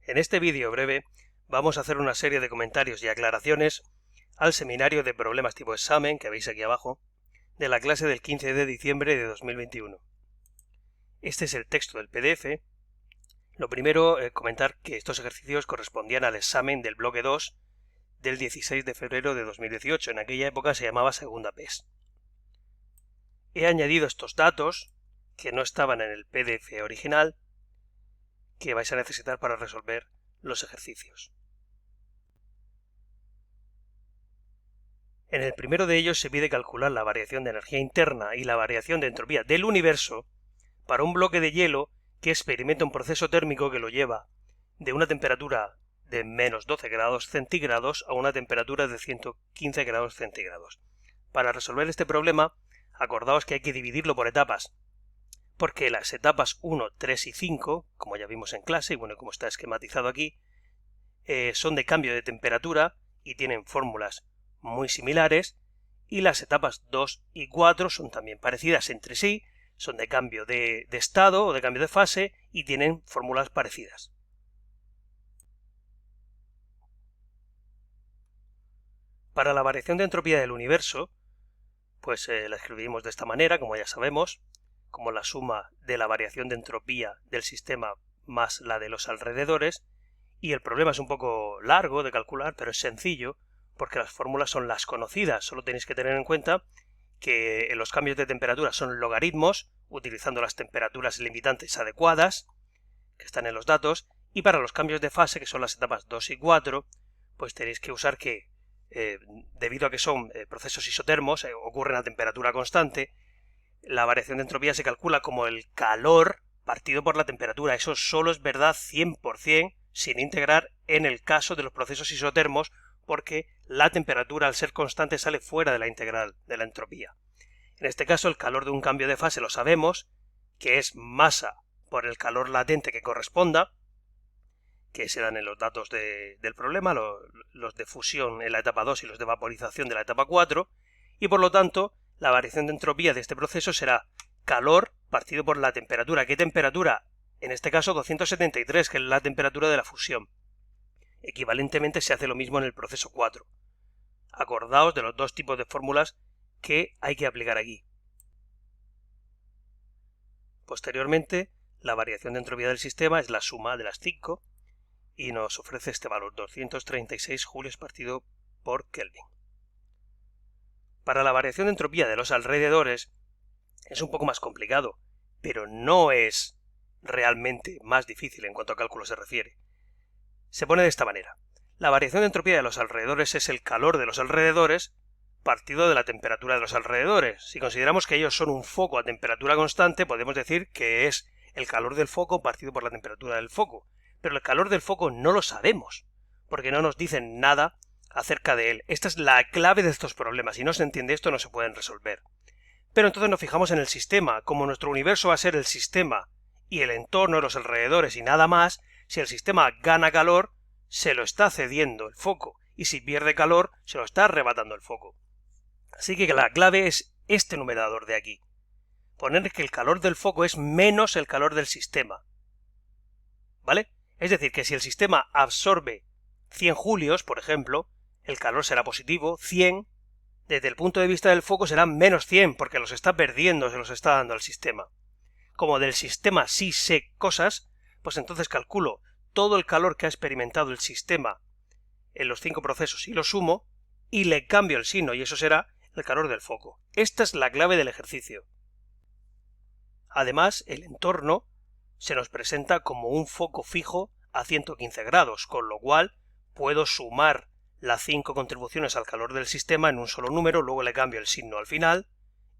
En este vídeo breve vamos a hacer una serie de comentarios y aclaraciones al seminario de problemas tipo examen que veis aquí abajo de la clase del 15 de diciembre de 2021. Este es el texto del PDF. Lo primero, comentar que estos ejercicios correspondían al examen del bloque 2 del 16 de febrero de 2018. En aquella época se llamaba segunda PES. He añadido estos datos que no estaban en el PDF original que vais a necesitar para resolver los ejercicios. En el primero de ellos se pide calcular la variación de energía interna y la variación de entropía del universo para un bloque de hielo que experimenta un proceso térmico que lo lleva de una temperatura de menos 12 grados centígrados a una temperatura de 115 grados centígrados. Para resolver este problema, acordaos que hay que dividirlo por etapas, porque las etapas 1, 3 y 5, como ya vimos en clase, y bueno, como está esquematizado aquí, son de cambio de temperatura y tienen fórmulas muy similares, y las etapas 2 y 4 son también parecidas entre sí, son de cambio de estado o de cambio de fase y tienen fórmulas parecidas. Para la variación de entropía del universo, pues la escribimos de esta manera, como ya sabemos, como la suma de la variación de entropía del sistema más la de los alrededores, y el problema es un poco largo de calcular, pero es sencillo, porque las fórmulas son las conocidas. Solo tenéis que tener en cuenta que los cambios de temperatura son logaritmos, utilizando las temperaturas limitantes adecuadas, que están en los datos, y para los cambios de fase, que son las etapas 2 y 4, pues tenéis que usar que, debido a que son procesos isotermos, ocurren a temperatura constante, la variación de entropía se calcula como el calor partido por la temperatura. Eso solo es verdad 100% sin integrar en el caso de los procesos isotermos, porque la temperatura al ser constante sale fuera de la integral de la entropía. En este caso el calor de un cambio de fase lo sabemos, que es masa por el calor latente que corresponda, que se dan en los datos del problema, los de fusión en la etapa 2 y los de vaporización de la etapa 4, y por lo tanto la variación de entropía de este proceso será calor partido por la temperatura. ¿Qué temperatura? En este caso 273, que es la temperatura de la fusión. Equivalentemente se hace lo mismo en el proceso 4. Acordaos de los dos tipos de fórmulas que hay que aplicar aquí. Posteriormente, la variación de entropía del sistema es la suma de las 5 y nos ofrece este valor, 236 julios partido por Kelvin. Para la variación de entropía de los alrededores es un poco más complicado, pero no es realmente más difícil en cuanto a cálculo se refiere. Se pone de esta manera. La variación de entropía de los alrededores es el calor de los alrededores partido de la temperatura de los alrededores. Si consideramos que ellos son un foco a temperatura constante, podemos decir que es el calor del foco partido por la temperatura del foco. Pero el calor del foco no lo sabemos, porque no nos dicen nada acerca de él. Esta es la clave de estos problemas. Si no se entiende esto, no se pueden resolver. Pero entonces nos fijamos en el sistema. Como nuestro universo va a ser el sistema y el entorno, los alrededores y nada más, si el sistema gana calor, se lo está cediendo el foco, y si pierde calor, se lo está arrebatando el foco. Así que la clave es este numerador de aquí. Poner que el calor del foco es menos el calor del sistema. ¿Vale? Es decir, que si el sistema absorbe 100 julios, por ejemplo, el calor será positivo, 100, desde el punto de vista del foco será menos 100, porque los está perdiendo, se los está dando al sistema. Como del sistema sí sé cosas, pues entonces calculo todo el calor que ha experimentado el sistema en los 5 procesos y lo sumo, y le cambio el signo, y eso será el calor del foco. Esta es la clave del ejercicio. Además, el entorno se nos presenta como un foco fijo a 115 grados, con lo cual puedo sumar las 5 contribuciones al calor del sistema en un solo número, luego le cambio el signo al final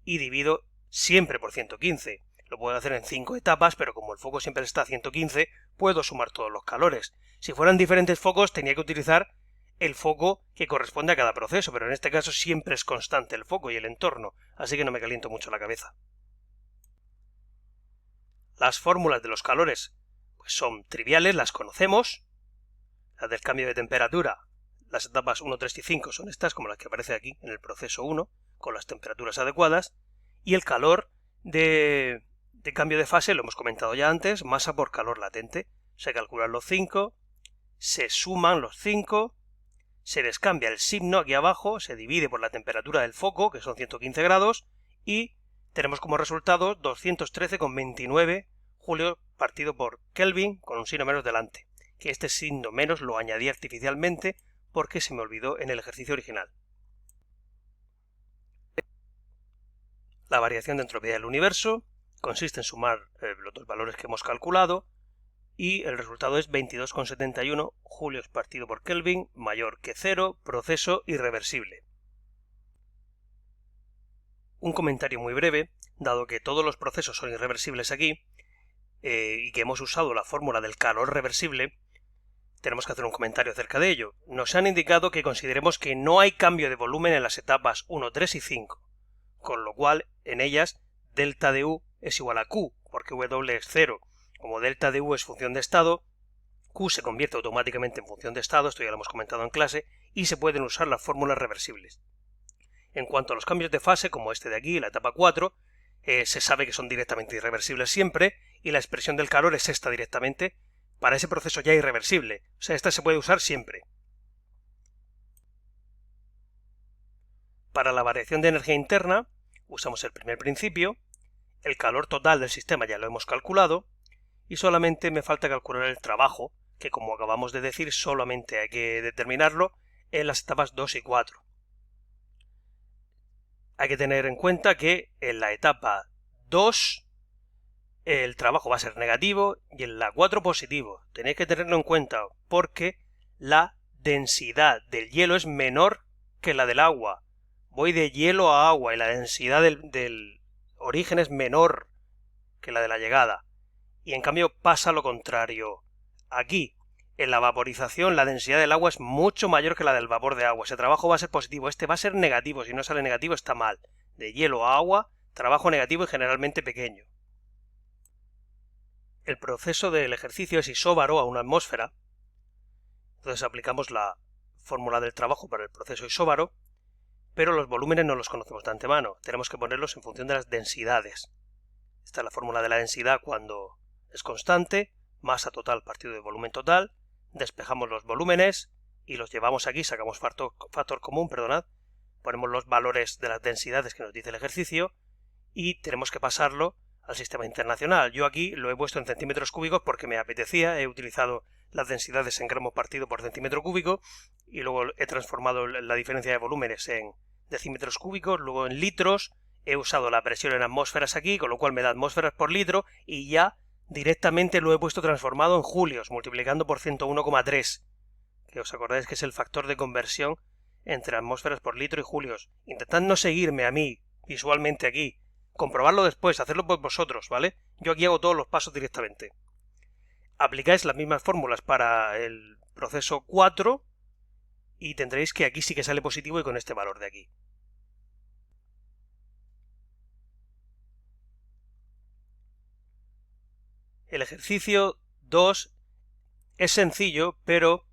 y divido siempre por 115. Lo puedo hacer en 5 etapas, pero como el foco siempre está a 115, puedo sumar todos los calores. Si fueran diferentes focos, tenía que utilizar el foco que corresponde a cada proceso, pero en este caso siempre es constante el foco y el entorno, así que no me caliento mucho la cabeza. Las fórmulas de los calores pues son triviales, las conocemos. Las del cambio de temperatura, las etapas 1, 3 y 5 son estas, como las que aparece aquí en el proceso 1, con las temperaturas adecuadas. Y el calor de cambio de fase, lo hemos comentado ya antes, masa por calor latente. Se calculan los 5 se suman los 5, se les cambia el signo aquí abajo, se divide por la temperatura del foco, que son 115 grados, y tenemos como resultado 213,29 julios partido por Kelvin con un signo menos delante, que este signo menos lo añadí artificialmente porque se me olvidó en el ejercicio original. La variación de entropía del universo consiste en sumar los dos valores que hemos calculado y el resultado es 22,71 julios partido por Kelvin mayor que 0, proceso irreversible. Un comentario muy breve, dado que todos los procesos son irreversibles aquí y que hemos usado la fórmula del calor reversible, tenemos que hacer un comentario acerca de ello. Nos han indicado que consideremos que no hay cambio de volumen en las etapas 1, 3 y 5, con lo cual en ellas delta de U es igual a Q, porque W es 0. Como delta de U es función de estado, Q se convierte automáticamente en función de estado, esto ya lo hemos comentado en clase, y se pueden usar las fórmulas reversibles. En cuanto a los cambios de fase, como este de aquí, la etapa 4, se sabe que son directamente irreversibles siempre, y la expresión del calor es esta directamente, para ese proceso ya irreversible, o sea, esta se puede usar siempre. Para la variación de energía interna, usamos el primer principio, el calor total del sistema ya lo hemos calculado, y solamente me falta calcular el trabajo, que como acabamos de decir, solamente hay que determinarlo en las etapas 2 y 4. Hay que tener en cuenta que en la etapa 2 el trabajo va a ser negativo y en la 4 positivo. Tenéis que tenerlo en cuenta porque la densidad del hielo es menor que la del agua. Voy de hielo a agua y la densidad del origen es menor que la de la llegada. Y en cambio pasa lo contrario. Aquí, en la vaporización, la densidad del agua es mucho mayor que la del vapor de agua. Ese trabajo va a ser positivo, este va a ser negativo. Si no sale negativo está mal. De hielo a agua, trabajo negativo y generalmente pequeño. El proceso del ejercicio es isóbaro a una atmósfera. Entonces aplicamos la fórmula del trabajo para el proceso isóbaro, pero los volúmenes no los conocemos de antemano. Tenemos que ponerlos en función de las densidades. Esta es la fórmula de la densidad cuando es constante, masa total partido de volumen total, despejamos los volúmenes y los llevamos aquí, sacamos factor común, perdonad, ponemos los valores de las densidades que nos dice el ejercicio y tenemos que pasarlo al sistema internacional. Yo aquí lo he puesto en centímetros cúbicos porque me apetecía, he utilizado las densidades en gramos partido por centímetro cúbico y luego he transformado la diferencia de volúmenes en decímetros cúbicos, luego en litros, he usado la presión en atmósferas aquí, con lo cual me da atmósferas por litro y ya directamente lo he puesto transformado en julios, multiplicando por 101,3, que os acordáis que es el factor de conversión entre atmósferas por litro y julios. Intentad no seguirme a mí visualmente aquí, comprobarlo después, hacerlo por vosotros, ¿vale? Yo aquí hago todos los pasos directamente. Aplicáis las mismas fórmulas para el proceso 4 y tendréis que aquí sí que sale positivo y con este valor de aquí. El ejercicio 2 es sencillo, pero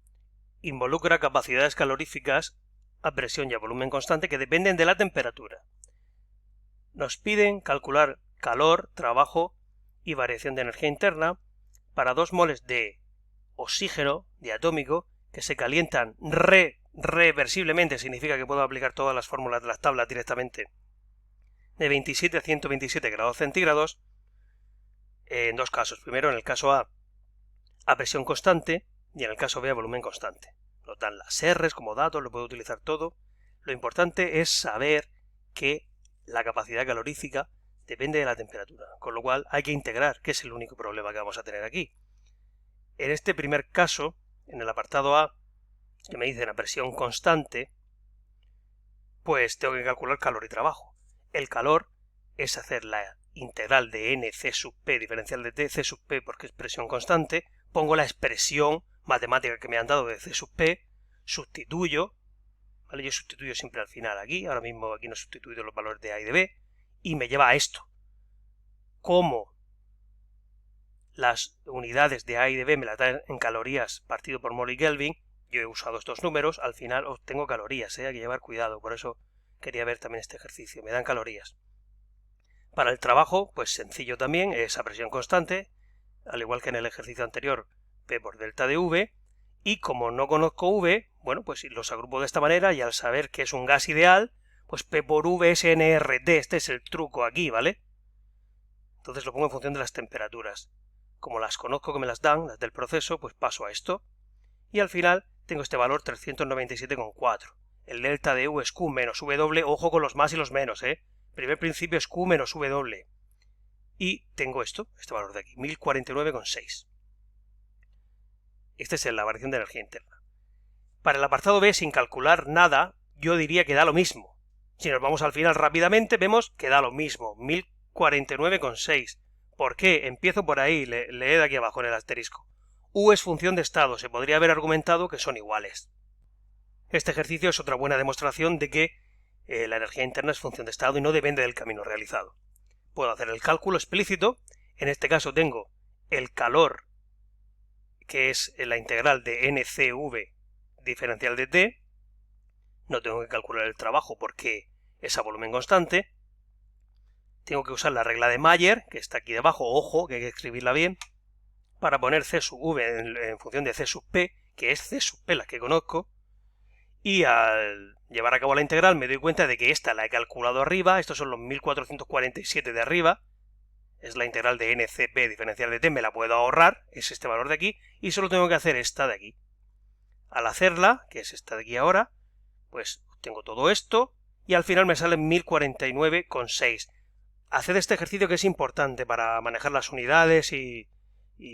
involucra capacidades caloríficas a presión y a volumen constante que dependen de la temperatura. Nos piden calcular calor, trabajo y variación de energía interna para 2 moles de oxígeno diatómico que se calientan reversiblemente, significa que puedo aplicar todas las fórmulas de las tablas directamente, de 27 a 127 grados centígrados, en dos casos. Primero, en el caso A presión constante y en el caso B a volumen constante. Nos dan las R's como datos, lo puedo utilizar todo. Lo importante es saber que la capacidad calorífica depende de la temperatura, con lo cual hay que integrar, que es el único problema que vamos a tener aquí. En este primer caso, en el apartado A, que me dicen a presión constante, pues tengo que calcular calor y trabajo. El calor es hacer la integral de nc sub p diferencial de t, c sub p porque es presión constante, pongo la expresión matemática que me han dado de c sub p, sustituyo, ¿vale? Yo sustituyo siempre al final aquí, ahora mismo aquí no he sustituido los valores de A y de B, y me lleva a esto. Como las unidades de A y de B me las dan en calorías partido por mol y Kelvin, yo he usado estos números, al final obtengo calorías, hay que llevar cuidado, por eso quería ver también este ejercicio, me dan calorías. Para el trabajo, pues sencillo también, es a presión constante, al igual que en el ejercicio anterior, P por delta de V, Y como no conozco V, bueno, pues los agrupo de esta manera y al saber que es un gas ideal, pues P por V es NRT, este es el truco aquí, ¿vale? Entonces lo pongo en función de las temperaturas. Como las conozco que me las dan, las del proceso, pues paso a esto. Y al final tengo este valor 397,4. El delta de U es Q menos W, ojo con los más y los menos, ¿eh? Primer principio es Q menos W. Y tengo este valor de aquí, 1049,6. Esta es la variación de energía interna. Para el apartado B, sin calcular nada, yo diría que da lo mismo. Si nos vamos al final rápidamente, vemos que da lo mismo, 1049,6. ¿Por qué? Empiezo por ahí, leed aquí abajo en el asterisco. U es función de estado, se podría haber argumentado que son iguales. Este ejercicio es otra buena demostración de que la energía interna es función de estado y no depende del camino realizado. Puedo hacer el cálculo explícito, en este caso tengo el calor, que es la integral de NCV diferencial de T, no tengo que calcular el trabajo porque es a volumen constante, tengo que usar la regla de Mayer, que está aquí debajo, ojo, que hay que escribirla bien, para poner C sub V en función de C sub P, que es C sub P la que conozco, y al llevar a cabo la integral me doy cuenta de que esta la he calculado arriba, estos son los 1447 de arriba, es la integral de NCP diferencial de T, me la puedo ahorrar, es este valor de aquí, y solo tengo que hacer esta de aquí. Al hacerla, que es esta de aquí ahora, pues tengo todo esto, y al final me sale 1049,6. Haced este ejercicio que es importante para manejar las unidades y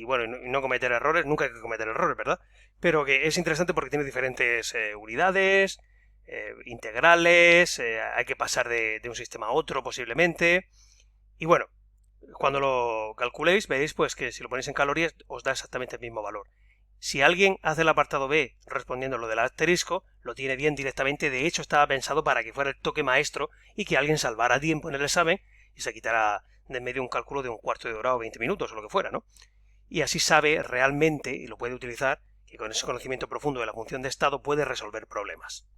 bueno, no cometer errores, nunca hay que cometer errores, ¿verdad? Pero que es interesante porque tiene diferentes unidades, integrales, hay que pasar de un sistema a otro posiblemente, y bueno, cuando lo calculéis veréis pues que si lo ponéis en calorías os da exactamente el mismo valor. Si alguien hace el apartado B respondiendo lo del asterisco, lo tiene bien directamente, de hecho estaba pensado para que fuera el toque maestro y que alguien salvara tiempo en el examen y se quitara de en medio un cálculo de un cuarto de hora o 20 minutos o lo que fuera, ¿no? Y así sabe realmente, y lo puede utilizar, que con ese conocimiento profundo de la función de estado puede resolver problemas.